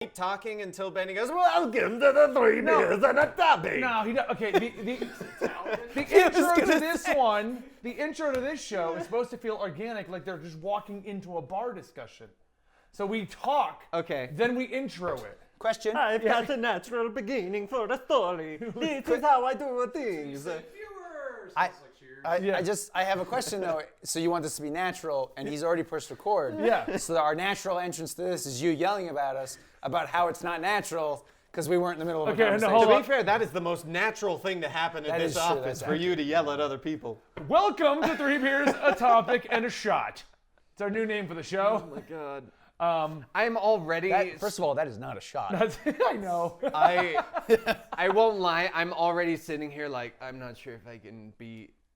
keep talking until Benny goes, welcome to the 3 beers and a topic. No, he does. Okay, the intro to this one, the intro to this show is supposed to feel organic, like they're just walking into a bar discussion. So we talk, then we intro it. Question. I've got a natural beginning for the story. This is how I do things. I have a question though. So you want this to be natural, and he's already pushed record. Yeah. So our natural entrance to this is you yelling about us about how it's not natural because we weren't in the middle of a conversation. To be fair, that is the most natural thing to happen in this office for you to yell at other people. Welcome to 3 Beers, a Topic, and a Shot. It's our new name for the show. Oh my God. I'm already. First of all, that is not a shot. I know. I won't lie. I'm already sitting here like I'm not sure if I can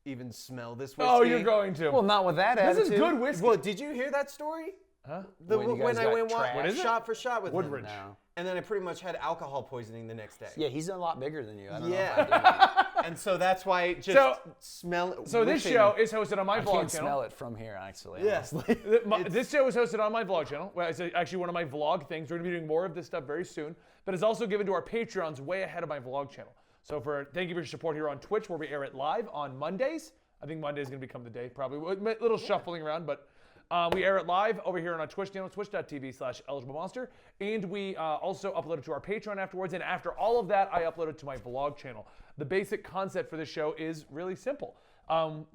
even smell this whiskey. Oh, you're going to. Well, not with that attitude. This is good whiskey. Well, did you hear that story? Huh? When I went shot for shot with Woodridge. him. No. And then I pretty much had alcohol poisoning the next day. Yeah, he's a lot bigger than you. I don't know Yeah. if I do. And so that's why it just smell. So this show is hosted on my vlog I can't channel. smell it from here, actually. Yeah. This show is hosted on my vlog channel. Well, it's actually one of my vlog things. We're going to be doing more of this stuff very soon. But it's also given to our Patreons way ahead of my vlog channel. So thank you for your support here on Twitch, where we air it live on Mondays. I think Monday is going to become the day, probably. A little shuffling around, but we air it live over here on our Twitch channel, twitch.tv/EligibleMonster. And we also upload it to our Patreon afterwards. And after all of that, I upload it to my vlog channel. The basic concept for this show is really simple.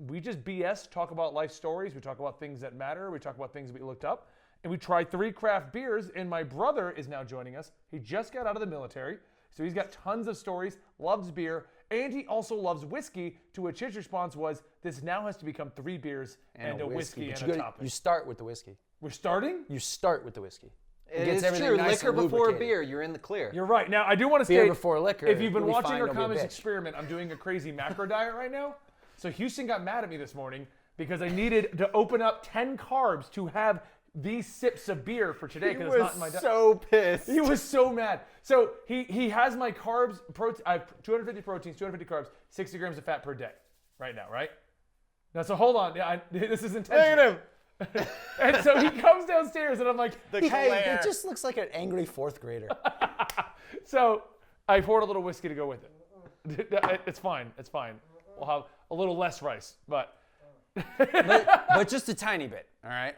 We just BS, talk about life stories. We talk about things that matter. We talk about things we looked up. And we try 3 craft beers. And my brother is now joining us. He just got out of the military. So he's got tons of stories, loves beer, and he also loves whiskey, to which his response was, this now has to become 3 beers and a whiskey and a topic. You start with the whiskey. We're starting? You start with the whiskey. It gets true. Nice liquor before lubricated. beer, you're in the clear. You're right. Now, I do want to Beer state, before liquor, if you've been you'll be watching fine, our don't be a Comics bitch. Experiment, I'm doing a crazy macro diet right now. So Houston got mad at me this morning because I needed to open up 10 carbs to have these sips of beer for today because it's not in my diet. So pissed. He was so mad. So he has my carbs, I have 250 proteins, 250 carbs, 60 grams of fat per day right now, right? Now, so hold on. Yeah, this is intentional. And so he comes downstairs and I'm like, Hey, it just looks like an angry 4th grader. So I poured a little whiskey to go with it. It's fine. It's fine. We'll have a little less rice, but but just a tiny bit, all right?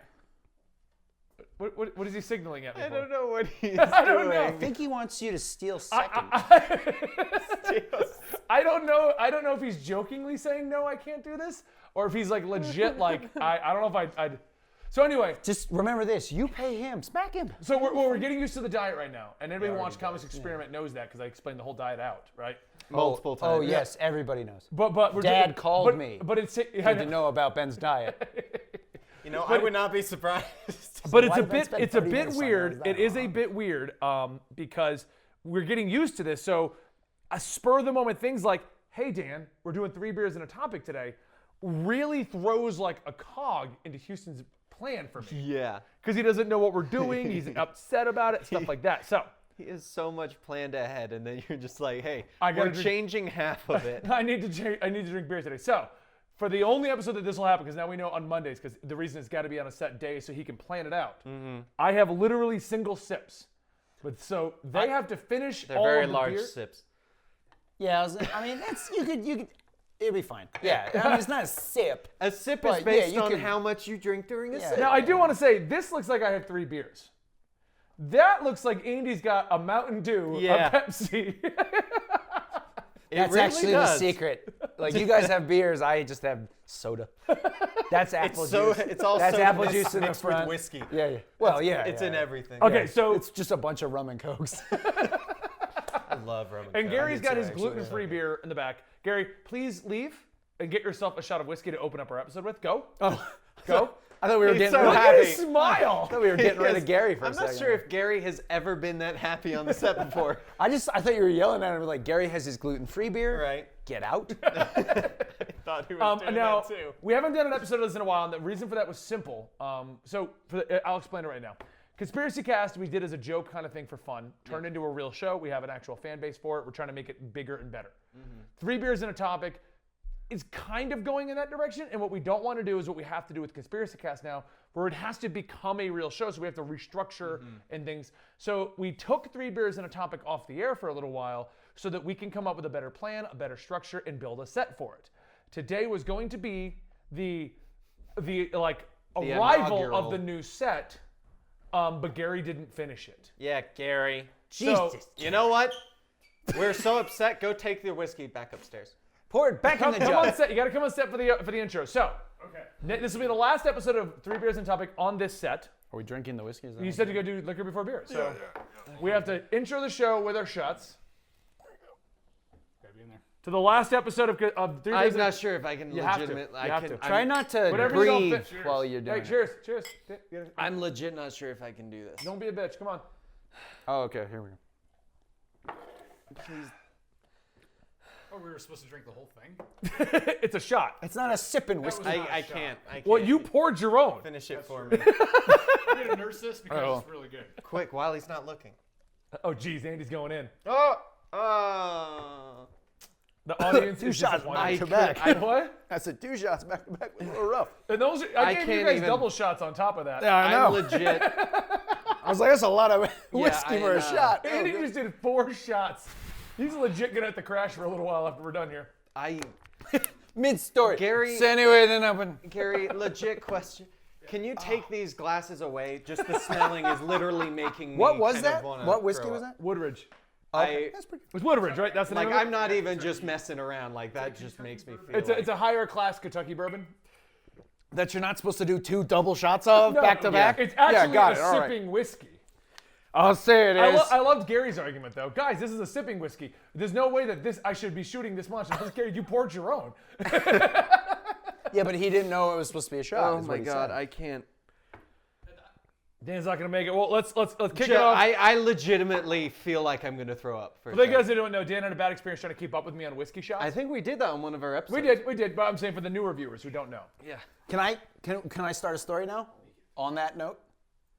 What is he signaling at me I for? don't know what he's I don't know. I think he wants you to steal second. I don't know. I don't know if he's jokingly saying no, I can't do this, or if he's like legit like I don't know if I'd. So anyway, Just remember this: you pay him, smack him. so we're getting used to the diet right now, and everybody who watched Comics Experiment knows that because I explained the whole diet out, right? Multiple times. Oh yes, everybody knows. But we're Dad called me. But it's Need to know about Ben's diet. You know, I would not be surprised. But Why did Ben spend 30 minutes on that? weird. Is that It is a wrong? bit weird because we're getting used to this. So a spur of the moment things like, hey Dan, we're doing 3 beers and a topic today, really throws like a cog into Houston's plan for me. Yeah. Because he doesn't know what we're doing. He's upset about it, stuff like that. So He has so much planned ahead, and then you're just like, hey, I gotta we're drink- changing half of it. I need to drink beer today. So for the only episode that this will happen, because now we know on Mondays, because the reason it's got to be on a set day so he can plan it out. I have literally single sips. But so they have to finish They're all very of the large beer. sips. Yeah, I mean that's you could it'll be fine. Yeah, I mean it's not a sip. A sip But, is yeah, based you on could- how much you drink during a Yeah. sip. Now I do want to say this looks like I have 3 beers. That looks like Andy's got a Mountain Dew, Yeah. a Pepsi. That's really actually does. the secret. Like you guys have beers, I just have soda. That's apple juice. It's all That's soda apple mixed- juice in the mixed with front. whiskey. Yeah, yeah. Well, yeah. It's yeah. in everything. Okay, Yeah. so It's just a bunch of rum and cokes. I love rum and Coke. Gary's got too, his actually, gluten-free beer in the back. Gary, please leave and get yourself a shot of whiskey to open up our episode with. Go. Go. I thought we were He's getting so rid of Look at happy. his smile. I thought we were getting rid of Gary for a I'm second. not sure if Gary has ever been that happy on the set before. I thought you were yelling at him like Gary has his gluten-free beer. Right. Get out. I thought he was doing Now, that too. we haven't done an episode of this in a while, and the reason for that was simple. I'll explain it right now. Conspiracy Cast we did as a joke kind of thing for fun. Turned into a real show. We have an actual fan base for it. We're trying to make it bigger and better. 3 beers and a topic is kind of going in that direction, and what we don't want to do is what we have to do with Conspiracy Cast now, where it has to become a real show, so we have to restructure and things. So we took 3 Beers and a Topic off the air for a little while so that we can come up with a better plan, a better structure, and build a set for it. Today was going to be the arrival inaugural. of the new set, but Gary didn't finish it. Yeah, Gary. So, You know what? We're so upset. Go take the whiskey back upstairs. Pour it back in the come on jug. set. You got to come on set for the intro. So, this will be the last episode of 3 Beers and Topic on this set. Are we drinking the whiskey? You said to go do liquor before beer. So we have to intro the show with our shots. Gotta be in there. To the last episode of 3 Beers I'm and not sure if I can You have to. legitimately. You have to. Try not to Whatever you don't breathe fit- while you're doing Hey, it. cheers. Cheers. I'm legit not sure if I can do this. Don't be a bitch. Come on. Oh, okay. Here we go. Please. Oh, we were supposed to drink the whole thing? It's a shot. It's not a sipping whiskey. I can't. I can't. Well, you poured your own. finish it for me. I'm going to nurse this because Oh. it's really good. Quick, while he's not looking. Oh, geez, Andy's going in. Oh. The audience Two is shots disappointed. back to back. What? I said 2 shots back to back was a little rough. And those, I I gave you can't guys even- double shots on top of that. Yeah, I know. I'm legit. I was like, that's a lot of whiskey I for a know. shot. Andy just did 4 shots. He's legit gonna have to crash for a little while after we're done here. Mid-story. Gary- So anyway, then I went. Gary, legit question. Can you take these glasses away? Just the smelling is literally making me What was kind of that? wanna What whiskey throw was up. that? Woodridge. I, That's pretty. It was Woodridge, right? That's the like, name of it? I'm not even just messing around. Like, that just makes me feel It's a higher class Kentucky bourbon. That you're not supposed to do 2 double shots of No, back to back? It's actually got a it. All right. sipping whiskey. I'll say it is. I loved Gary's argument though. Guys, this is a sipping whiskey. There's no way that I should be shooting this much. Unless, Gary, you poured your own. Yeah, but he didn't know it was supposed to be a shot. Oh is my what he God, said. I can't. Dan's not gonna make it. Well, let's kick it off. I legitimately feel like I'm gonna throw up. For a For you guys second. that don't know, Dan had a bad experience trying to keep up with me on whiskey shots. I think we did that on one of our episodes. we did, but I'm saying for the newer viewers who don't know. Yeah. Can I start a story now? On that note?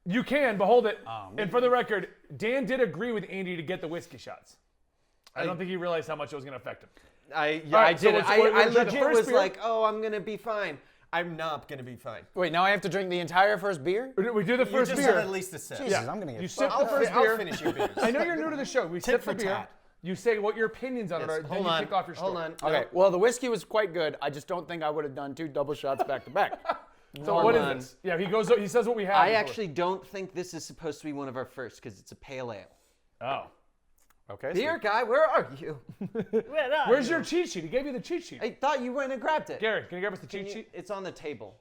You can, but hold it. Oh, And for the record, Dan did agree with Andy to get the whiskey shots. I don't think he realized how much it was gonna affect him. I right, so did it. let's- I we're gonna try the legit first was beer. like, oh, I'm gonna be fine. I'm not gonna be fine. Wait, now I have to drink the entire first beer? We do the first you just beer. had at least a sip. Jesus, I'm gonna You get sip fucked. the 1st I'll beer. finish your beers. I know you're new to the show. We sip the for beer. tat. You say what your opinions on it are, then Hold you on. kick off your story. Hold on. Okay, well, the whiskey was quite good. I just don't think I would have done 2 double shots back to back. So what is on. this? Yeah, he says what we have. I before. actually don't think this is supposed to be one of our first because it's a pale ale. Oh. Okay. Beer guy, where are you? Where's your cheat sheet? He gave you the cheat sheet. I thought you went and grabbed it. Gary, can you grab us the cheat sheet? It's on the table.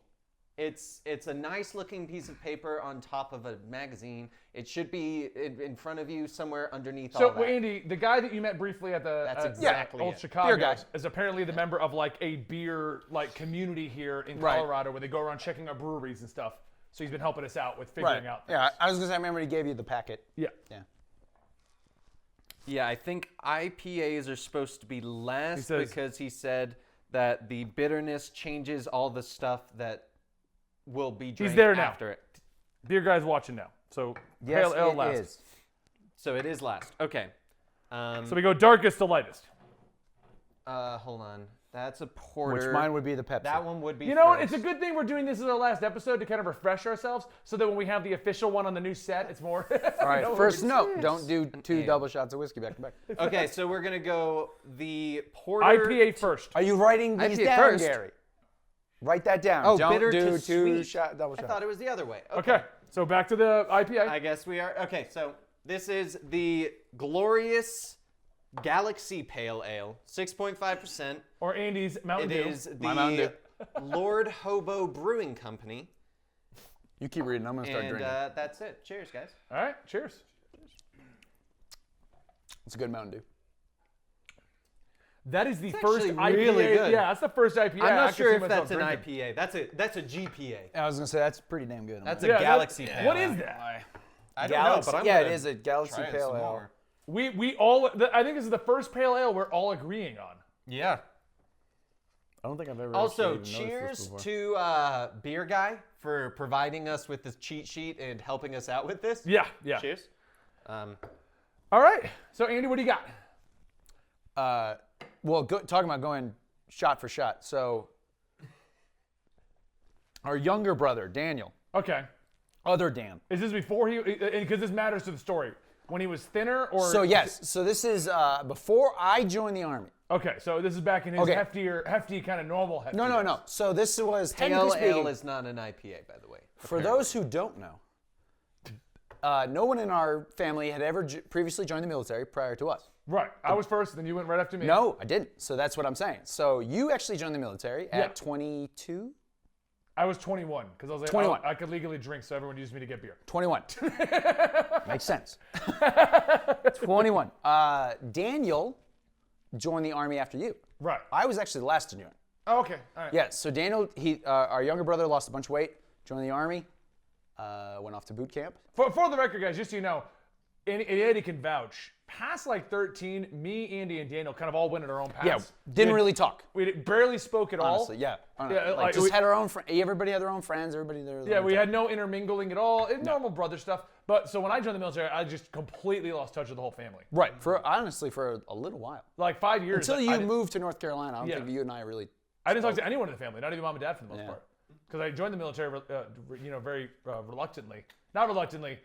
It's a nice looking piece of paper on top of a magazine. It should be in front of you somewhere underneath all So, that. Andy, the guy that you met briefly at the That's exactly Old it. Chicago Beer guy. is apparently the member of like a beer like community here in Right. Colorado where they go around checking out breweries and stuff. So he's been helping us out with figuring out things. Yeah, I was gonna say I remember he gave you the packet. Yeah. Yeah. Yeah, I think IPAs are supposed to be less He says- because he said that the bitterness changes all the stuff that will be drank there now. after it. Beer guy's watching now. So Yes, pale ale it last. is. So it is last. Okay. So we go darkest to lightest. Hold on. That's a porter. Which mine would be the Pepsi. That one would be. You know what? first. It's a good thing we're doing this as our last episode to kind of refresh ourselves so that when we have the official one on the new set, it's more. All right, know, first it's- note, don't do 2 ale. double shots of whiskey back to back. Okay, so we're gonna go the porter. IPA first. Are you writing these IPA down, first. Gary? Write that down. Oh, don't bitter do to 2 sweet. shot double I shots. thought it was the other way. Okay, so back to the IPA. I guess we are. Okay, so this is the glorious Galaxy Pale Ale, 6.5%. or Andy's Mountain It Dew. is My Mountain the Lord Hobo Brewing Company, You keep reading. I'm gonna start and drinking. that's it. Cheers, guys. All right, cheers. It's a good Mountain Dew. That is the It's first actually IPA. really good. Yeah, that's the first IPA. I'm I not could sure see if myself that's an drinking. IPA. That's a GPA. I was gonna say that's pretty damn good. That's a Yeah, Galaxy that- Pale What Ale. is that? I don't Galaxy. know, but I'm yeah, gonna it is a Galaxy try it Pale some Ale. more. We all. I think this is the first pale ale we're all agreeing on. Yeah. I don't think I've ever. Also, actually even noticed this cheers before. to Beer Guy for providing us with this cheat sheet and helping us out with this. Yeah, yeah. Cheers. All right. So Andy, what do you got? Well, talking about going shot for shot. So, our younger brother Daniel Okay. Other Dan. Is this before he? Because this matters to the story. When he was thinner, or So yes, so this is before I joined the Army. Okay, so this is back in his Okay. hefty kind of normal hefty. No. So this was Pale technically ale speaking, is not an IPA, by the way. for those who don't know, no one in our family had ever previously joined the military prior to us. Right. I was first, then you went right after me. No, I didn't. So that's what I'm saying. So you actually joined the military Yeah. at 22? I was 21 because I was like, 21. oh, I could legally drink, so everyone used me to get beer. 21. Makes sense. 21. Daniel joined the Army after you. Right. I was actually the last to join. Oh, okay. All right. Yeah, so Daniel, our younger brother lost a bunch of weight, joined the Army, went off to boot camp. For the record, guys, just so you know, and Eddie can vouch. Past like 13, me, Andy, and Daniel kind of all went at our own paths. Yeah, didn't really talk. We barely spoke at all. Honestly, yeah. Yeah, like, just we- had our own everybody had their own friends, everybody there. Yeah, we had no intermingling at all. Normal brother stuff. But so when I joined the military, I just completely lost touch with the whole family. Right, honestly, for a little while. Like 5 years. Until you I didn't- moved to North Carolina, I don't Yeah. think you and I really... I didn't talk to anyone in the family, not even mom and dad for the most Yeah. part. Because I joined the military, very reluctantly. Not reluctantly,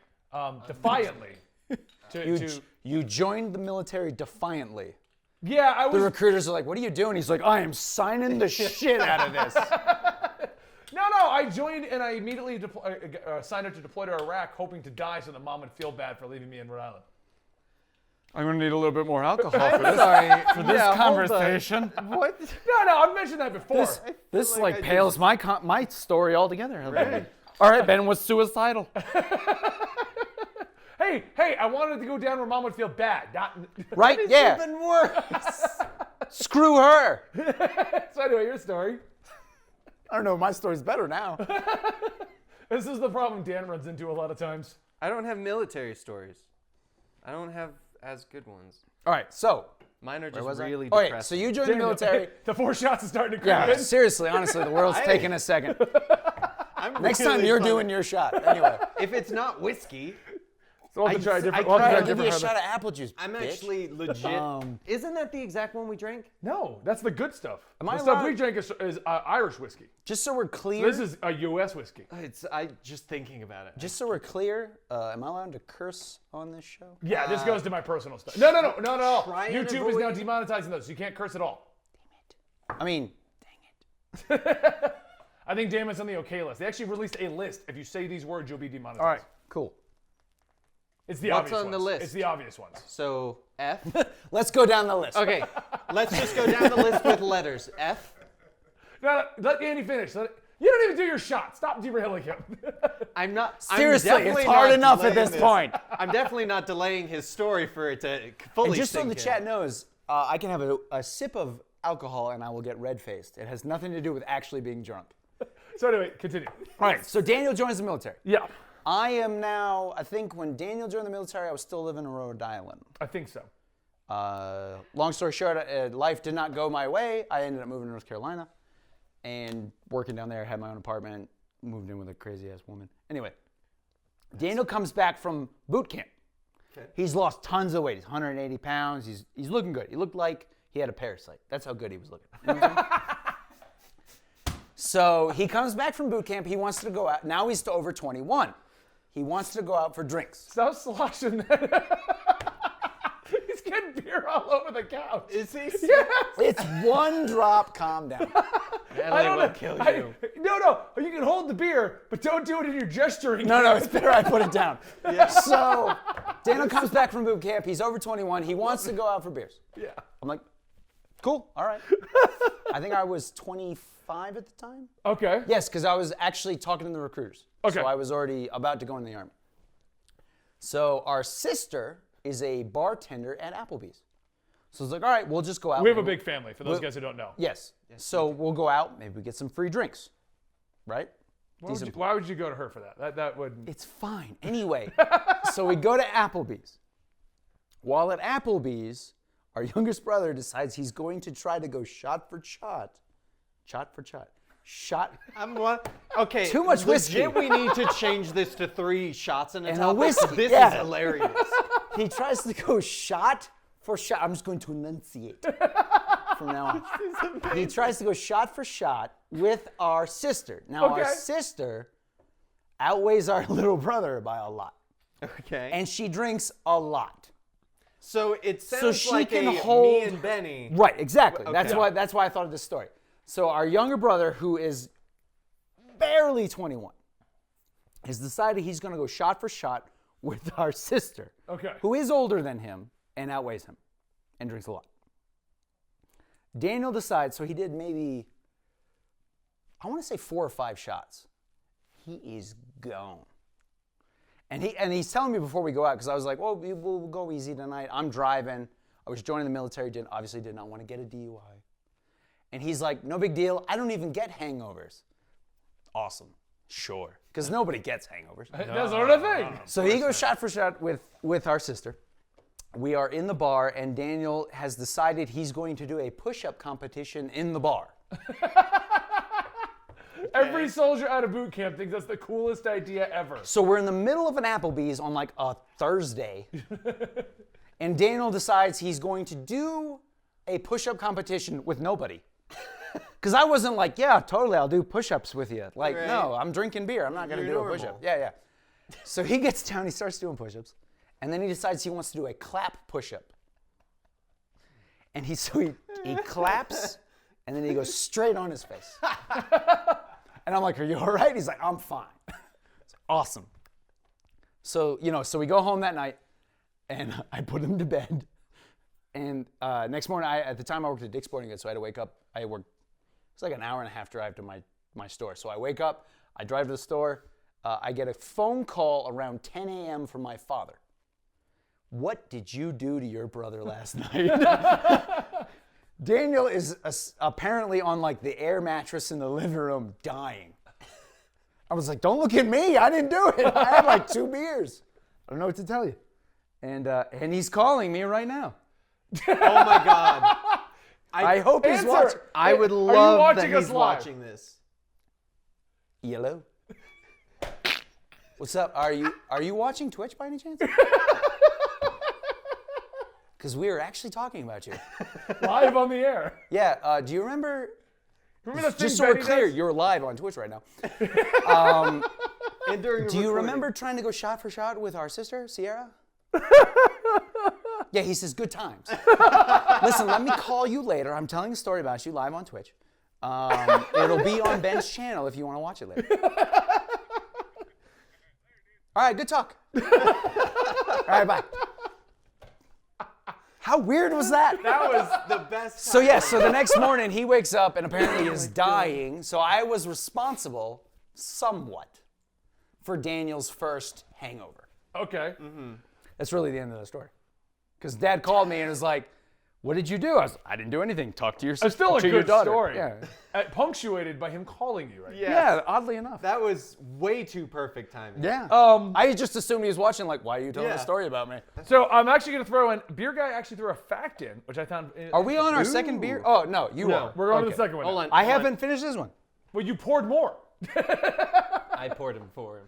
defiantly. You joined the military defiantly. Yeah, I The was. recruiters are like, what are you doing? He's like, I am signing the shit out of this. No, I joined and I immediately signed up to deploy to Iraq, hoping to die so that mom would feel bad for leaving me in Rhode Island. I'm going to need a little bit more alcohol for this. Sorry. For this conversation. What? No, I've mentioned that before. This like I pales my story altogether. All right, Ben was suicidal. Hey, I wanted to go down where mom would feel bad. Not. Right? Yeah. Even worse. Screw her. So anyway, your story. I don't know. My story's better now. This is the problem Dan runs into a lot of times. I don't have military stories. I don't have as good ones. All right, so. Mine are just Was I? really Oh, wait, depressing. so you joined the military. The 4 shots is starting to creep Yeah, in. seriously, honestly, the world's taking a second. Next time you're doing your shot. Anyway. If it's not whiskey, So we'll have to try a different. I We'll have to tried try I'll give you a different shot habit. of apple juice. I'm bitch. actually legit. Isn't that the exact one we drank? No, that's the good stuff. Am the I stuff allowed- we drink is Irish whiskey. Just so we're clear. This is a U.S. whiskey. I just thinking about it. Just so we're clear, am I allowed to curse on this show? Yeah, this goes to my personal stuff. No. Try and YouTube is now avoid- demonetizing those, so you can't curse at all. I mean, dang it. I think damn it's on the okay list. They actually released a list. If you say these words, you'll be demonetized. All right, cool. It's the What's obvious on the ones. list? It's the obvious ones. So F. Let's go down the list. Okay, let's just go down the list with letters. F. No, let Andy finish. You don't even do your shot. Stop derailing him. I'm not. Seriously, I'm it's definitely hard not enough at delaying this point. I'm definitely not delaying his story for it to fully And just so sink the in. chat knows, I can have a sip of alcohol and I will get red-faced. It has nothing to do with actually being drunk. So anyway, continue. All right, so Daniel joins the military. Yeah, I am now, I think when Daniel joined the military, I was still living in Rhode Island. I think so. Long story short, life did not go my way. I ended up moving to North Carolina and working down there, had my own apartment, moved in with a crazy-ass woman. Anyway, Daniel comes back from boot camp. Okay. He's lost tons of weight. He's 180 pounds. He's looking good. He looked like he had a parasite. That's how good he was looking. You know what I'm saying? So he comes back from boot camp. He wants to go out. Now he's over 21. He wants to go out for drinks. Stop sloshing that. He's getting beer all over the couch. Is he? Yes. It's one drop. Calm down. I don't will kill you. No. You can hold the beer, but don't do it in your gesturing. No, it's better I put it down. Yeah. So Daniel comes back from boot camp. He's over 21. He wants to go out for beers. Yeah. I'm like, cool, all right. I think I was 25 at the time. Okay. Yes, because I was actually talking to the recruiters. Okay. So I was already about to go in the Army. So our sister is a bartender at Applebee's. So it's like, all right, we'll just go out. We have a big family, for those guys who don't know. Yes. So we'll go out, maybe we get some free drinks, right? Why would you go to her for that? That would. It's fine. Anyway, so we go to Applebee's. While at Applebee's, our youngest brother decides he's going to try to go shot for shot. Shot for shot. Shot. Okay. Too much whiskey. Legit, we need to change this to 3 shots and a And a topic. whiskey, This yeah. is hilarious. He tries to go shot for shot. I'm just going to enunciate from now on. He tries to go shot for shot with our sister. Now, our Okay. sister outweighs our little brother by a lot. Okay. And she drinks a lot. so it sounds she like can me hold- and Benny. Right, exactly. That's Okay. why I thought of this story. So our younger brother, who is barely 21, has decided he's going to go shot for shot with our sister, Okay. who is older than him and outweighs him and drinks a lot. Daniel decides, so he did maybe, I want to say 4 or 5 shots. He is gone. And he's telling me before we go out, because I was like, well, we'll go easy tonight. I'm driving. I was joining the military, obviously did not want to get a DUI. And he's like, no big deal. I don't even get hangovers. Awesome. Sure. Because nobody gets hangovers. That's not a thing. So he goes shot for shot with our sister. We are in the bar, and Daniel has decided he's going to do a push-up competition in the bar. Every soldier out of boot camp thinks that's the coolest idea ever. So we're in the middle of an Applebee's on like a Thursday, and Daniel decides he's going to do a push-up competition with nobody. Because I wasn't like, yeah, totally, I'll do push-ups with you. Like, Right. no, I'm drinking beer. I'm not going to You're do a normal. push-up. Yeah. So he gets down, he starts doing push-ups, and then he decides he wants to do a clap push-up. And he claps, and then he goes straight on his face. And I'm like, are you all right? He's like, I'm fine. It's awesome. So, so we go home that night, and I put him to bed. And next morning, at the time I worked at Dick's Sporting Goods, so I had to wake up. It's like an hour and a half drive to my store. So I wake up, I drive to the store. I get a phone call around 10 a.m. from my father. What did you do to your brother last night? Daniel is apparently on like the air mattress in the living room dying. I was like, don't look at me. I didn't do it. I had like 2 beers. I don't know what to tell you. And he's calling me right now. Oh my God. I hope he's Answer. watching. I would Are you love that watching us he's live? watching this. Yellow. What's up? Are you watching Twitch by any chance? Because we are actually talking about you. Live on the air. Yeah. Do you remember? Remember the thing Just so we're Benny clear, does? you're live on Twitch right now. And during Do you remember trying to go shot for shot with our sister, Sierra? Yeah, he says, good times. Listen, let me call you later. I'm telling a story about you live on Twitch. It'll be on Ben's channel if you want to watch it later. All right, good talk. All right, bye. How weird was that? That was the best time. So yeah, so the next morning he wakes up and apparently is dying. So I was responsible, somewhat, for Daniel's first hangover. Okay. That's really the end of the story. Because Dad called me and was like, "What did you do?" I didn't do anything. Talk to your sister. It's still a to your good daughter." story. Yeah. Punctuated by him calling you right Yes. Yeah, oddly enough. That was way too perfect timing. Yeah. now. I just assumed he was watching. Like, why are you telling Yeah. a story about me? So I'm actually going to throw in, Beer Guy actually threw a fact in, which I found. Are we on our second beer? Oh no, you No. are. We're going to Okay. the second one. Hold now. on. I hold on. haven't finished this one. Well, you poured more. I poured him for him.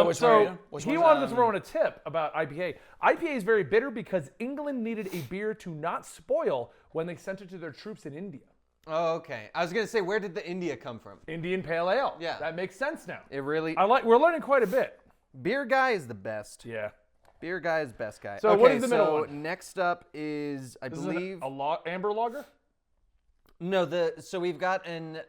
which one are you? Which he one's, wanted to throw in a tip about IPA. IPA is very bitter because England needed a beer to not spoil when they sent it to their troops in India. Oh, okay. I was gonna say, where did the India come from? Indian Pale Ale. Yeah. That makes sense now. It really. We're learning quite a bit. Beer guy is the best. Yeah. Beer guy is best guy. So okay, what is the middle so one? next up is, I This is believe, amber lager? no. So we've got an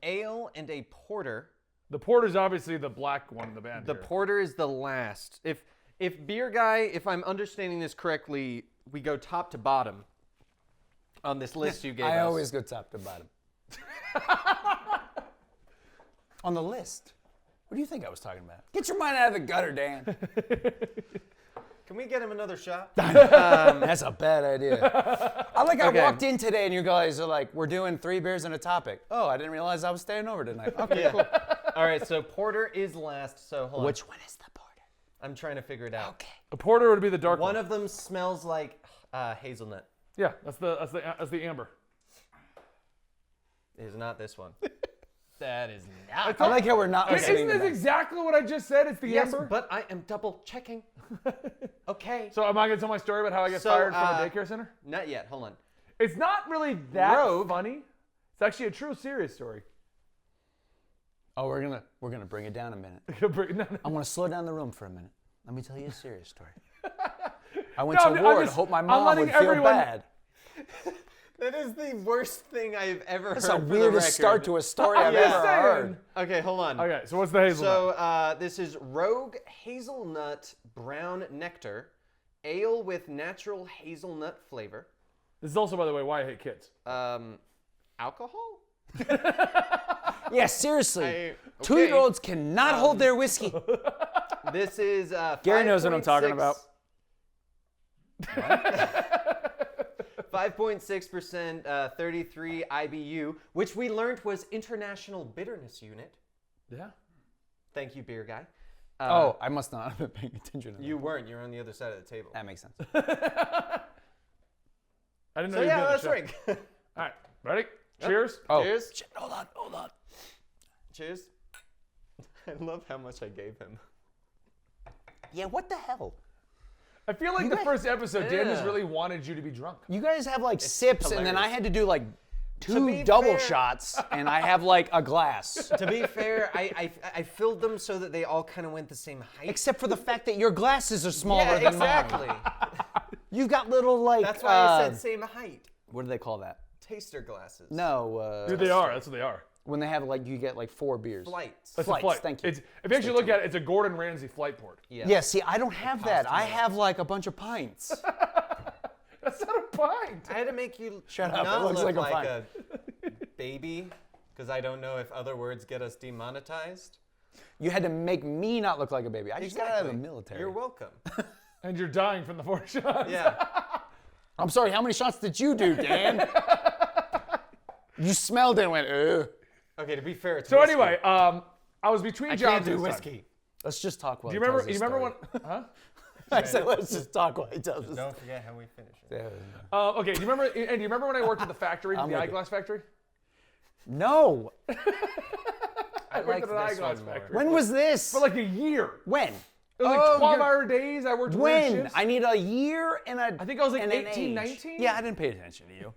ale and a porter. The porter's obviously the black one in the band. The here. porter is the last. If beer guy, if I'm understanding this correctly, we go top to bottom on this list you gave us. I always go top to bottom. On the list. What do you think I was talking about? Get your mind out of the gutter, Dan. Can we get him another shot? That's a bad idea. I Okay. walked in today and you guys are like, we're doing 3 beers and a topic. Oh, I didn't realize I was staying over tonight. Okay, cool. All right, so porter is last. So hold on. Which one is the porter? I'm trying to figure it out. Okay. The porter would be the dark one. One of them smells like hazelnut. Yeah, that's the amber. It is not this one. That is not. I like how we're not listening Isn't to this that. exactly what I just said? It's the Yes, amber. but I am double checking. Okay. So am I going to tell my story about how I get So, fired from a daycare center? Not yet. Hold on. It's not really that Rogue. funny. It's actually a true serious story. Oh, we're gonna bring it down a minute. No. I want to slow down the room for a minute. Let me tell you a serious story. I went No, to I'm war to just- hope my I'm mom letting would feel everyone- bad. That is the worst thing I've ever That's heard. the for the weirdest record. start to a story I've just ever saying. heard. Okay, hold on. Okay, so what's the hazelnut? So this is Rogue Hazelnut Brown Nectar, ale with natural hazelnut flavor. This is also, by the way, why I hate kids. Alcohol? Yeah, seriously. Okay. 2-year-olds cannot hold their whiskey. This is Gary knows what I'm talking about. 5.6%, 33 IBU, which we learned was International Bitterness Unit. Yeah. Thank you, beer guy. Oh, I must not have been paying attention to that. You weren't. You're on the other side of the table. That makes sense. I didn't know So you yeah, did let's the show. drink. All right, ready? Cheers. Oh, Cheers. shit, hold on. Cheers. I love how much I gave him. Yeah, what the hell? I feel like the first episode, Dan just really wanted you to be drunk. You guys have like sips, and then I hilarious. had to do like To 2 be double fair- shots, and I have like a glass. To be fair, I filled them so that they all kind of went the same height. Except for the fact that your glasses are smaller yeah, than mine. exactly. You've got little like. That's why I said same height. What do they call that? Taster glasses. No. Dude, they are. That's what they are. When they have like you get like 4 beers. Flights. That's Flights, a flight. thank you. It's, if you actually look at it, it's a Gordon Ramsay flight board. Yeah. Yeah, see, I don't have that. I have like a bunch of pints. That's not a pint. I had to make you Shut up, not it looks look like a like fine. a baby, because I don't know if other words get us demonetized. You had to make me not look like a baby. I just got out of the military. You're welcome. And you're dying from the 4 shots. Yeah. I'm sorry, how many shots did you do, Dan? You smelled it and went, ugh. Okay, to be fair, it's So whiskey. anyway, I was between I jobs can't do this time. whiskey. Let's just talk while Do you he remember? tells You his remember story. when? Huh? I said, let's just talk while he tells us. Don't forget how we finish it. Okay. Do you remember? And do you remember when I worked at the factory, the with you. eyeglass factory? No. I worked like at an this eyeglass one more. factory. When was this? For like a year. When? It was like Oh, 12-hour days. I worked weird When? shifts. I need a year and a. I think I was like and an 18, age. 19. Yeah, I didn't pay attention to you.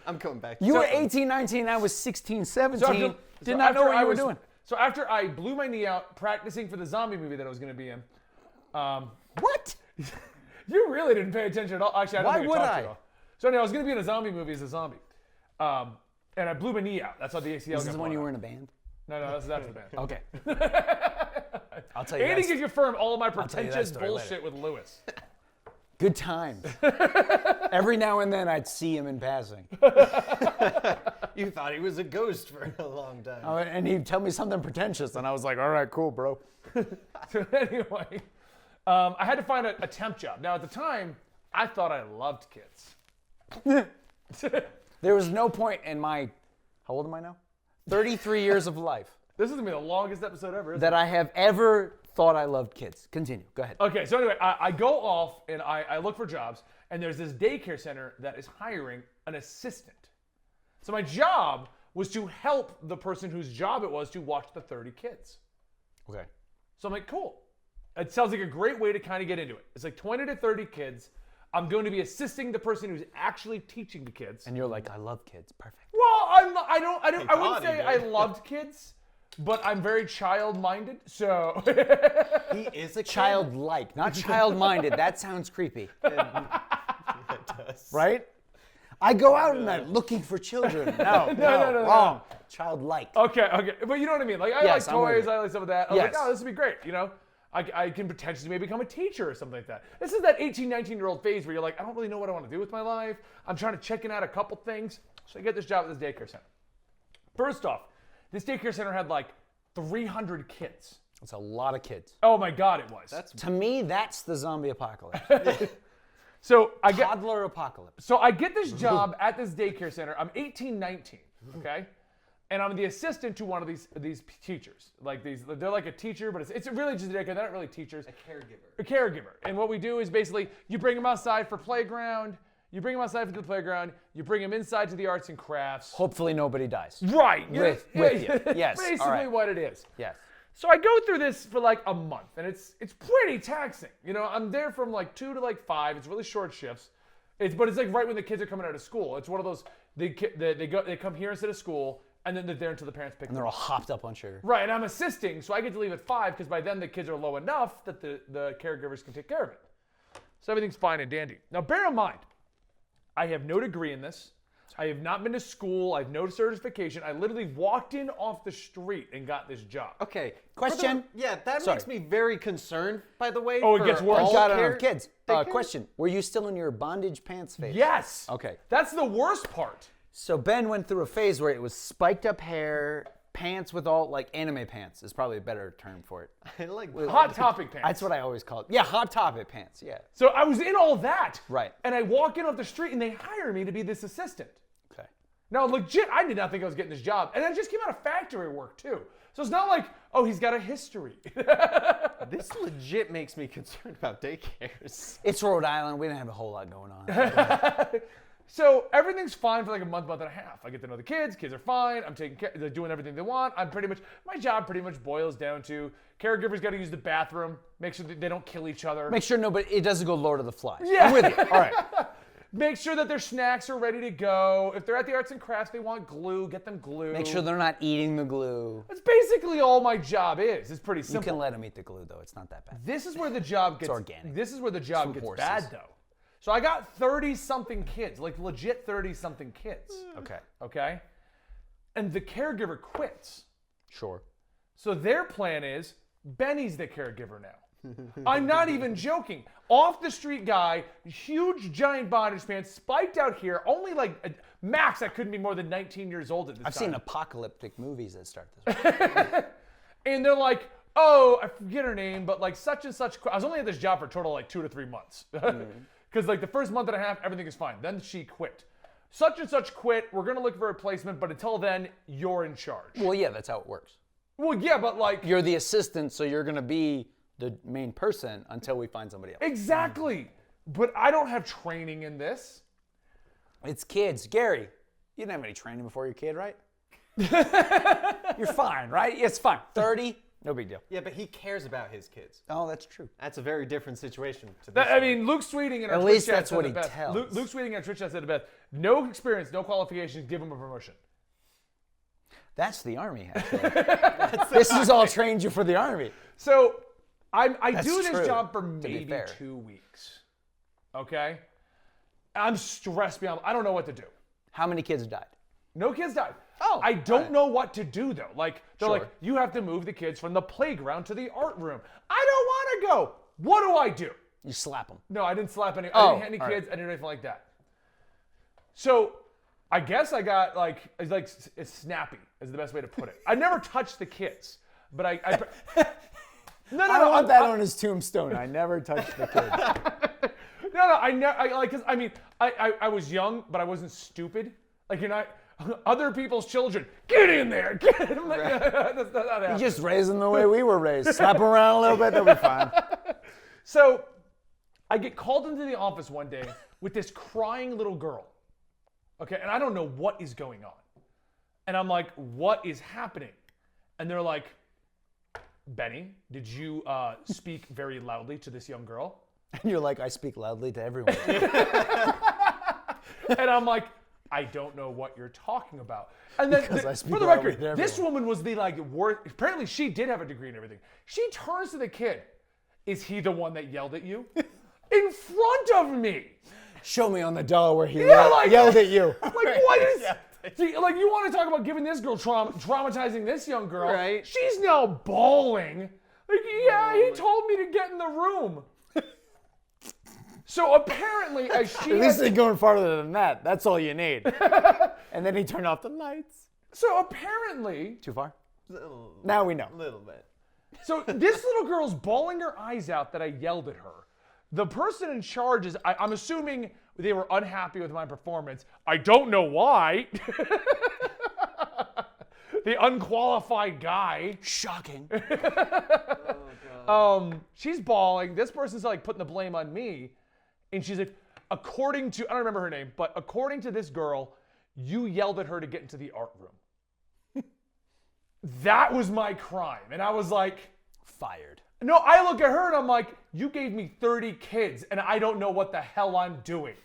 I'm coming back. You were 18, 19, I was 16, 17. So Did not know after what I you were was- doing. So after I blew my knee out practicing for the zombie movie that I was going to be in, What? you really didn't pay attention at all. Actually, I don't Why think would I talked to I? you at all. So anyway, I was going to be in a zombie movie as a zombie, and I blew my knee out. That's how the ACL This got is when blown you out. were in a band? No, that's after the band. Okay. I'll tell you Andy guys. can confirm all of my tell you that pretentious story bullshit with Lewis. Good times. Every now and then I'd see him in passing. You thought he was a ghost for a long time. Oh, and he'd tell me something pretentious, and I was like, all right, cool, bro. So anyway, I had to find a temp job. Now at the time, I thought I loved kids. There was no point in my, how old am I now? 33 years of life This is gonna be the longest episode ever. Isn't that I have ever thought I loved kids. Continue. Go ahead. Okay, so anyway, I go off and I look for jobs, and there's this daycare center that is hiring an assistant. So my job was to help the person whose job it was to watch the 30 kids. Okay. So I'm like, cool. It sounds like a great way to kind of get into it. It's like 20 to 30 kids. I'm going to be assisting the person who's actually teaching the kids. And you're like, I love kids. Perfect. Well, I wouldn't thought he say did. I loved kids, but I'm very child-minded. So He is a kid. Childlike, not child-minded. That sounds creepy. It does. Right? I go out and I'm looking for children. No, no. wrong. Childlike. Okay, but you know what I mean. Like I Yes, like I'm with toys, you. I like some of that. I was like, Yes. oh, this would be great. You know, I can potentially maybe become a teacher or something like that. This is that 18, 19-year-old phase where you're like, I don't really know what I want to do with my life. I'm trying to check in out a couple things. So I get this job at this daycare center. First off, this daycare center had like 300 kids. It's a lot of kids. Oh my God, it was. To me, that's the zombie apocalypse. So I get Toddler apocalypse. So I get this job at this daycare center. I'm 18, 19, okay? And I'm the assistant to one of these teachers. Like they're like a teacher, but it's really just a daycare. They're not really teachers. A caregiver. And what we do is basically you bring them outside for playground. You bring them outside for the playground. You bring them inside to the arts and crafts. Hopefully nobody dies. Right. With you. Yes, all Basically right. what it is. Yes. So I go through this for like a month, and it's pretty taxing. You know, I'm there from like 2 to like 5. It's really short shifts. But it's like right when the kids are coming out of school. It's one of those they come here instead of school, and then they're there until the parents pick And them they're up. all hopped up on sugar. Right, and I'm assisting, so I get to leave at 5 because by then the kids are low enough that the caregivers can take care of it. So everything's fine and dandy. Now bear in mind, I have no degree in this. I have not been to school. I have no certification. I literally walked in off the street and got this job. Okay. Question. That Sorry. makes me very concerned, by the way. Oh, it for gets worse. all Got it care- on kids. daycare? Question. Were you still in your bondage pants phase? Yes. Okay. That's the worst part. So Ben went through a phase where it was spiked up hair, pants with all, like anime pants is probably a better term for it. I like Hot Topic pants. That's what I always call it. Yeah, Hot Topic pants. Yeah. So I was in all that. Right. And I walk in off the street and they hire me to be this assistant. Okay. Now, legit, I did not think I was getting this job. And I just came out of factory work, too. So it's not like, oh, he's got a history. This legit makes me concerned about daycares. It's Rhode Island. We didn't have a whole lot going on. So everything's fine for like a month and a half. I get to know the kids. Kids are fine. I'm taking care. They're doing everything they want. My job pretty much boils down to caregivers got to use the bathroom. Make sure that they don't kill each other. Make sure it doesn't go Lord of the Flies. Yeah. I'm with you. All right. Make sure that their snacks are ready to go. If they're at the arts and crafts, they want glue, get them glue. Make sure they're not eating the glue. That's basically all my job is. It's pretty You simple. can let them eat the glue, though. It's not that bad. This is where the job gets organic. This is where the job From gets horses. bad though. So I got 30-something kids, like legit 30-something kids. Okay. Okay? And the caregiver quits. Sure. So their plan is Benny's the caregiver now. I'm not even joking. Off the street guy, huge giant bondage pants, spiked out here, only like max I couldn't be more than 19 years old at this I've time. seen apocalyptic movies that start this way. And they're like, oh, I forget her name, but like such and such. I was only at this job for a total of like 2 to 3 months. Because like the first month and a half, everything is fine. Then she quit. Such and such quit. We're going to look for a replacement, but until then, you're in charge. Well, yeah, that's how it works. Well, yeah, but like. You're the assistant, so you're going to be the main person until we find somebody else. Exactly. But I don't have training in this. It's kids. Gary, you didn't have any training before your kid, right? You're fine, right? It's fine. 30, no big deal. Yeah, but he cares about his kids. Oh, that's true. That's a very different situation to this. I mean, Luke Sweeting in our At Twitch least chat that's said what it he best. tells. Luke Sweeting in our Twitch chat said it best. No experience, no qualifications, give him a promotion. That's the Army, actually. This has all trained you for the Army. So I That's do true, this job for to be maybe fair. 2 weeks. Okay? I'm stressed beyond. I don't know what to do. How many kids died? No kids died. Oh, I don't know what to do though. Like they're Sure. like, you have to move the kids from the playground to the art room. I don't want to go. What do I do? You slap them. No, I didn't slap any. I Oh, didn't hit any all right. kids. I didn't do anything like that. So, I guess I got it's snappy is the best way to put it. I never touched the kids, but I no, I don't want that on his tombstone. I never touched the kid. No, I never. Cause I mean, I was young, but I wasn't stupid. Like you're not. Other people's children, get in there. Get in there. That's not You happening. just raise them the way we were raised. Slap them around a little bit, they'll be fine. So I get called into the office one day with this crying little girl. Okay, and I don't know what is going on. And I'm like, what is happening? And they're like, Benny, did you speak very loudly to this young girl? And you're like, I speak loudly to everyone. And I'm like, I don't know what you're talking about. And then, Because I speak for the loudly record, to this everyone. woman was the worst. Apparently, she did have a degree and everything. She turns to the kid. Is he the one that yelled at you? In front of me. Show me on the doll where he Yeah, yelled at you. Like, what is... See, like, you want to talk about giving this girl traumatizing this young girl. Right. She's now bawling. Like, yeah, he told me to get in the room. So apparently, as she At least had- they're going farther than that. That's all you need. And then he turned off the lights. so apparently, Too far? Little, Now we know. little bit. so this little girl's bawling her eyes out that I yelled at her. The person in charge is, I'm assuming they were unhappy with my performance. I don't know why. The unqualified guy. Shocking. She's bawling. This person's like putting the blame on me. And she's like, according to, I don't remember her name, but according to this girl, you yelled at her to get into the art room. That was my crime. And I was like, Fired. no, I look at her and I'm like, you gave me 30 kids and I don't know what the hell I'm doing.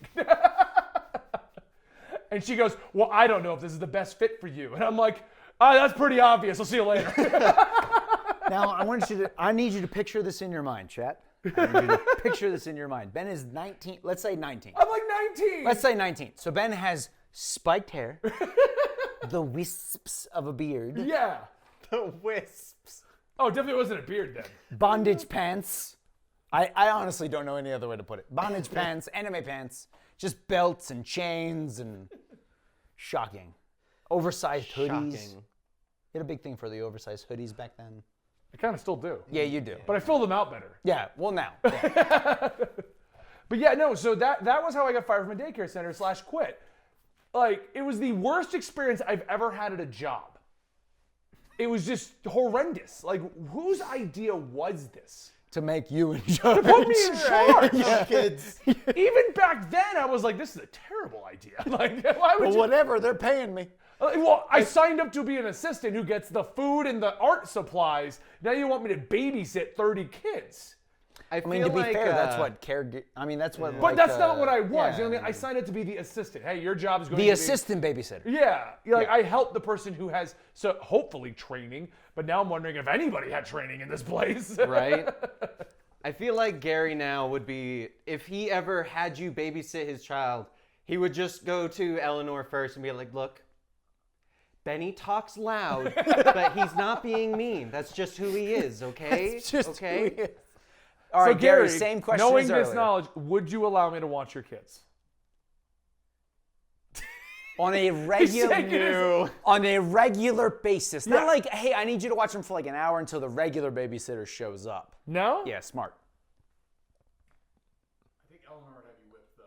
And she goes, well, I don't know if this is the best fit for you. And I'm like, that's pretty obvious. I'll see you later. Now, I need you to picture this in your mind, chat. I need you to picture this in your mind. Ben is 19. Let's say 19. I'm like 19. Let's say 19. So Ben has spiked hair, the wisps of a beard, Yeah. The wisps. Oh, definitely wasn't a beard then. bondage pants. I honestly don't know any other way to put it. Bondage pants, anime pants, just belts and chains and shocking. Oversized hoodies. Shocking. You had a big thing for the oversized hoodies back then. I kind of still do. Yeah, you do. But I fill them out better. Yeah, well now. Yeah. But yeah, no, so that was how I got fired from a daycare center / quit. Like, it was the worst experience I've ever had at a job. It was just horrendous. Like, whose idea was this? To make you in charge. Put me in charge. Kids. Even back then, I was like, this is a terrible idea. Like, why would But you? whatever, they're paying me. Well, I signed up to be an assistant who gets the food and the art supplies. Now you want me to babysit 30 kids. I I mean, to feel be like, fair, that's what I mean, that's what. But that's not what I was. yeah. You know what I mean? I signed up to be the assistant. Hey, your job is going The to be... assistant babysitter. Yeah. I help the person who has, so hopefully training, but now I'm wondering if anybody had training in this place. right? I feel like Gary now would be, if he ever had you babysit his child, he would just go to Eleanor first and be like, look, Benny talks loud, but he's not being mean. That's just who he is, okay? It's just okay? who he is. All right, So Gary, same question knowing as this earlier. knowledge, would you allow me to watch your kids? On a shaking his- on a regular basis. Not Yeah. like, hey, I need you to watch them for like an hour until the regular babysitter shows up. No? Yeah, smart. I think Eleanor would have you whipped,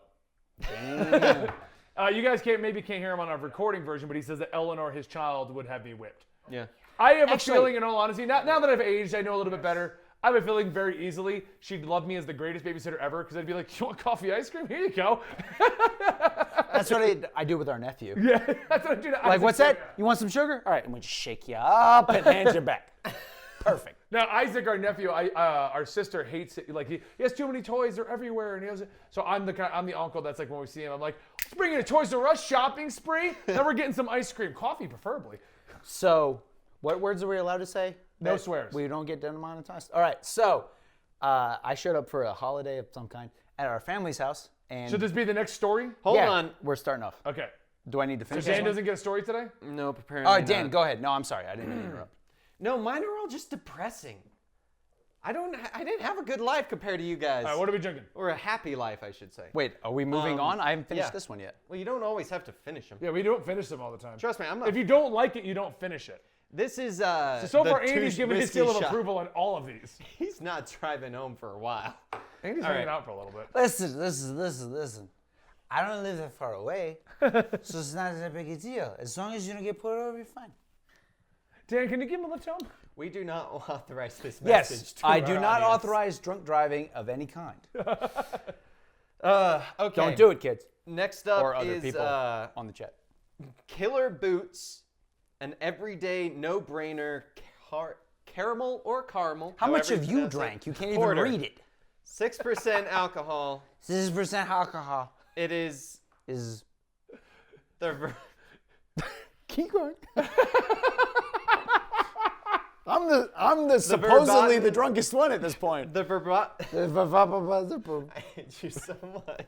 though. You guys maybe can't hear him on our recording version, but he says that Eleanor, his child, would have me whipped. Yeah. I have Actually- a feeling, in all honesty, now that I've aged, I know a little bit better. I have a feeling very easily she'd love me as the greatest babysitter ever because I'd be like, you want coffee ice cream? Here you go. That's what I do with our nephew. Yeah, that's what I do. Like, what's that? You want some sugar? All right, and we just shake you up and hand you back. Perfect. Now, Isaac, our nephew, our sister hates it. Like, he has too many toys. They're everywhere. And he has, so I'm the uncle that's like, when we see him, I'm like, let's bring in a Toys R Us shopping spree. Then we're getting some ice cream. Coffee, preferably. So, what words are we allowed to say? No That swears. We don't get demonetized? All right, so I showed up for a holiday of some kind at our family's house. And Should this be the next story? Hold yeah, on. we're starting off. Okay. Do I need to So finish Dan this one? doesn't get a story today? No, apparently All right, Dan, not. go ahead. No, I'm sorry. I didn't mean to interrupt. No, mine are all just depressing. I didn't have a good life compared to you guys. All right, what are we drinking? Or a happy life, I should say. Wait, are we moving on? I haven't finished yeah. this one yet. Well, you don't always have to finish them. Yeah, we don't finish them all the time. Trust me, I'm not. If you don't like it, you don't finish it. This is So the far, Andy's Touche given his whiskey seal of shot. approval on all of these. He's not driving home for a while. Andy's All hanging right. out for a little bit. Listen. I don't live that far away, so it's not that big a deal. As long as you don't get pulled over, you're fine. Dan, can you give him a lift home? We do not authorize this Yes, message to I our do not audience. authorize drunk driving of any kind. Okay. Don't do it, kids. Next up Or other is people on the chat. Killer Boots, an everyday no-brainer caramel or caramel. How much however have you pronounce it, drank? You can't porter. even read it. 6% alcohol. 6% alcohol It is is. the Keep going. I'm the supposedly verboten- the drunkest one at this point. the verboten. I hate you so much.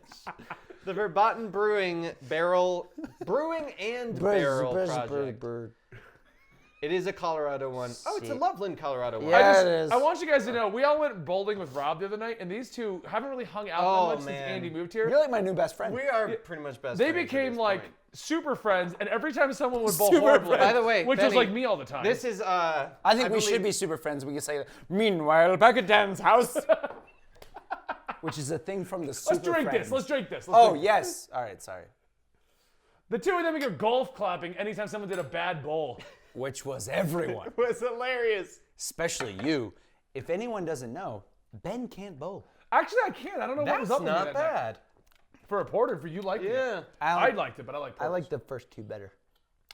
The Verboten Brewing Barrel Project. It is a Colorado one. Oh, it's a Shit. Loveland, Colorado one. Yeah, it is. I want you guys to know, we all went bowling with Rob the other night, and these two haven't really hung out Oh, that much since man. Andy moved here. You're like my new best friend. We are pretty much best They friends at became this like point. super friends, and every time someone would bowl Super horribly, friends. By the way, which was Benny, like me all the time. This is I think we should believe- be super friends. We can say, meanwhile, back at Dan's house. Which is a thing from the Super Let's drink Friends. this. Let's drink this. Oh, drink yes. All right, sorry. The two of them would go golf clapping anytime someone did a bad bowl. Which was everyone, It was hilarious. especially you. If anyone doesn't know, Ben can't bowl. Actually, I can't. I don't know what was That's up with me not that night. bad. For a porter, for you liked it. Yeah. I liked it, but I like I porters. like the first two better.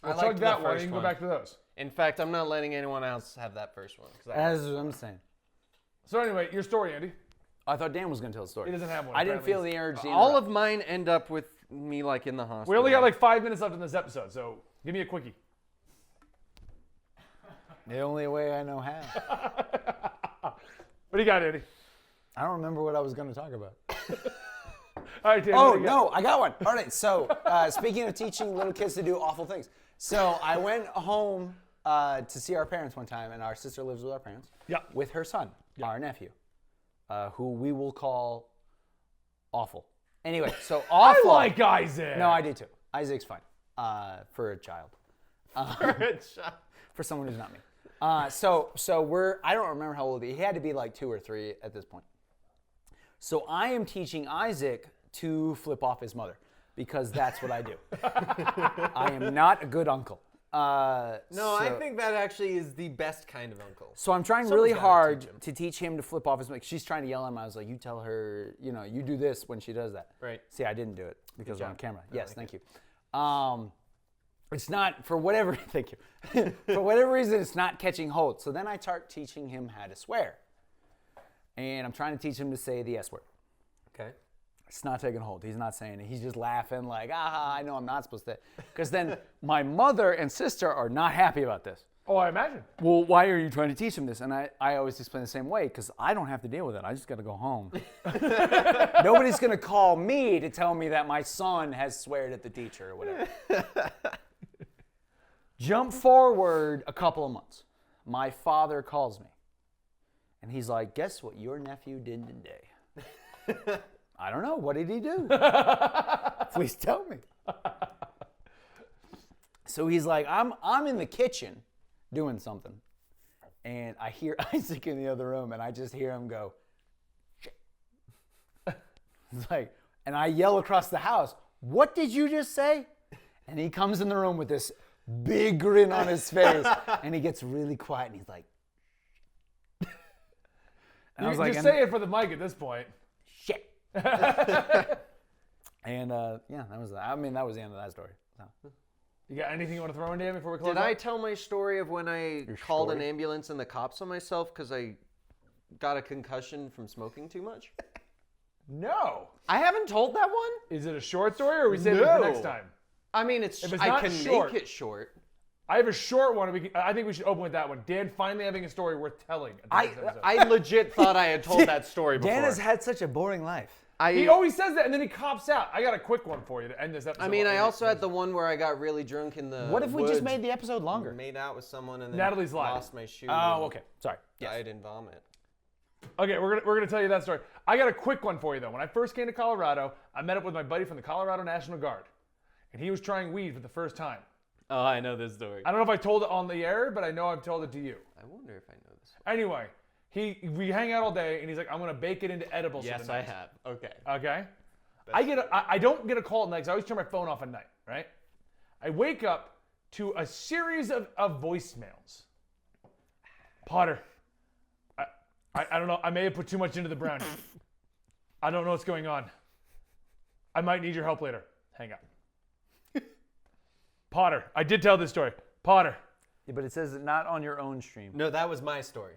Well, I chug liked the that one, first you can go one. back to those. In fact, I'm not letting anyone else have that first one. 'cause I- That's what I'm saying. So anyway, your story, Andy. I thought Dan was going to tell the story. He doesn't have one. I didn't apparently. feel the urge to All interrupt. of mine end up with me like in the hospital. We only got like 5 minutes left in this episode, so give me a quickie. The only way I know how. What do you got, Andy? I don't remember what I was going to talk about. All right, Danny. Oh, what do you got? no, I got one. All right, so speaking of teaching little kids to do awful things. So I went home to see our parents one time, and our sister lives with our parents. Yeah. With her son, our nephew, who we will call Awful. Anyway, so Awful. I like Isaac. No, I do too. Isaac's fine for a child. For a child. For someone who's not me. So I don't remember how old he had to be like 2 or 3 at this point. So I am teaching Isaac to flip off his mother because that's what I do. I am not a good uncle. I think that actually is the best kind of uncle. So I'm trying Someone's really gotta hard teach him. to teach him to flip off his mother. She's trying to yell at him. I was like, you tell her, you do this when she does that. Right. See, I didn't do it because we're on job. camera. I Yes, like thank you. It's not, for whatever, thank you. For whatever reason, it's not catching hold. So then I start teaching him how to swear. And I'm trying to teach him to say the S word. Okay. It's not taking hold. He's not saying it. He's just laughing like, I know I'm not supposed to. Because then my mother and sister are not happy about this. Oh, I imagine. Well, why are you trying to teach him this? And I always explain the same way, because I don't have to deal with it. I just got to go home. Nobody's going to call me to tell me that my son has sweared at the teacher or whatever. Jump forward a couple of months. My father calls me. And he's like, guess what your nephew did today? I don't know. What did he do? Please tell me. So he's like, I'm in the kitchen doing something. And I hear Isaac in the other room, and I just hear him go, shit. It's like, and I yell across the house, what did you just say? And he comes in the room with this big grin on his face, and he gets really quiet, and he's like, and I was like, just say it for the mic at this point. shit. And yeah, that was the end of that story. So. You got anything you want to throw in, Dan, before we close Did I out? tell my story of when I called an ambulance and the cops on myself because I got a concussion from smoking too much? No. I haven't told that one? Is it a short story, or are we saving it for No. next time? I mean, If it's I not can short- make it short. I have a short one. I think we should open with that one. Dan finally having a story worth telling. at the next episode. I legit thought I had told that story before. Dan has had such a boring life. He always says that, and then he cops out. I got a quick one for you to end this episode. I mean, I also had the one where I got really drunk in the What if we just woods, made the episode longer? made out with someone and then Natalie's live. lost my shoe. Oh, and okay. Sorry. Died in vomit. Okay, we're gonna tell you that story. I got a quick one for you though. When I first came to Colorado, I met up with my buddy from the Colorado National Guard, and he was trying weed for the first time. Oh, I know this story. I don't know if I told it on the air, but I know I've told it to you. I wonder if I know this. Anyway, we hang out all day, and he's like, "I'm gonna bake it into edibles." for Yes, the I night." have. Okay. Okay. I don't get a call at night because I always turn my phone off at night, right? I wake up to a series of voicemails. Potter, I don't know. I may have put too much into the brownie. I don't know what's going on. I might need your help later. Hang up. Potter, I did tell this story. Potter. Yeah, but it says not on your own stream. No, that was my story.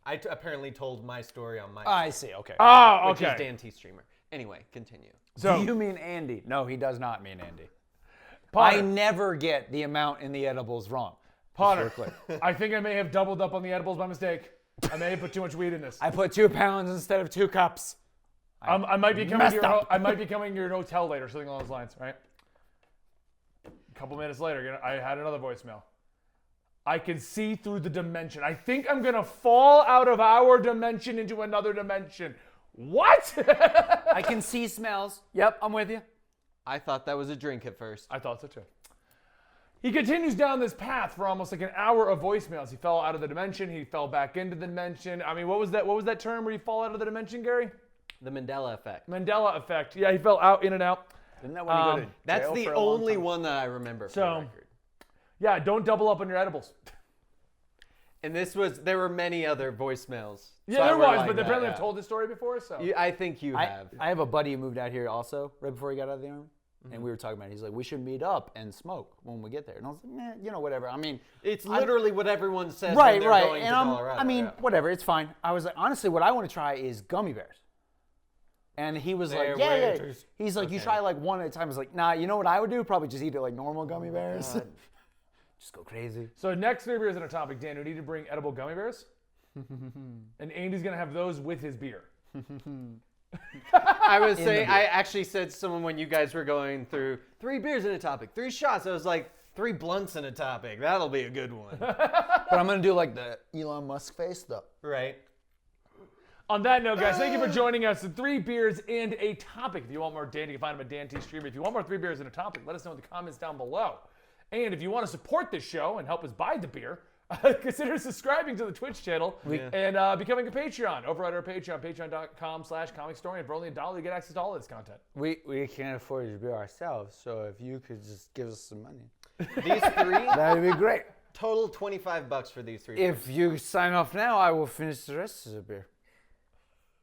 I apparently told my story on my I see. Okay. Oh, which okay. is Dan T. Streamer. Anyway, continue. So, Do you mean Andy? No, he does not mean Andy. Potter, I never get the amount in the edibles wrong. Potter, I think I may have doubled up on the edibles by mistake. I may have put too much weed in this. I put 2 pounds instead of 2 cups. I might be coming messed to your up. I might be coming to your hotel later, something along those lines, right? A couple minutes later, I had another voicemail. I can see through the dimension. I think I'm gonna fall out of our dimension into another dimension. What? I can see smells. Yep, I'm with you. I thought that was a drink at first. I thought so too. He continues down this path for almost like an hour of voicemails. He fell out of the dimension. He fell back into the dimension. I mean, what was that term where you fall out of the dimension, Gary? The Mandela effect. Mandela effect. Yeah, he fell out, in and out. Isn't that when you go to That's jail the for a long only time? one that I remember for So- the record. Yeah, don't double up on your edibles. And there were many other voicemails. Yeah, So I there were was, like but that, apparently yeah. I've told this story before, so. I think you have. I have a buddy who moved out here also right before he got out of the army. And we were talking about it. He's like, we should meet up and smoke when we get there. And I was like, whatever. I mean, It's literally what everyone says when right. they're going And to Colorado. whatever. It's fine. I was like, honestly, what I want to try is gummy bears. And he was There, like, yeah. waiters. He's like, you Okay. try like one at a time. I was like, nah, you know what I would do? Probably just eat it like normal gummy bears. Just go crazy. So next 3 beers in a topic, Dan, we need to bring edible gummy bears. And Andy's going to have those with his beer. I was saying, I actually said to someone when you guys were going through 3 beers in a topic, 3 shots. I was like, 3 blunts in a topic. That'll be a good one. But I'm going to do like the Elon Musk face though. Right? On that note, guys, thank you for joining us. 3 beers and a topic. If you want more Dan, you can find him at Dan T Streamer. If you want more 3 beers and a topic, let us know in the comments down below. And if you want to support this show and help us buy the beer, consider subscribing to the Twitch channel and becoming a Patreon over at our Patreon, patreon.com/comicstorian. For only $1, you get access to all of this content. We can't afford to beer ourselves, so if you could just give us some money, These 3, that'd be great. total $25 for these 3 If you sign off now, I will finish the rest of the beer.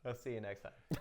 I'll see you next time.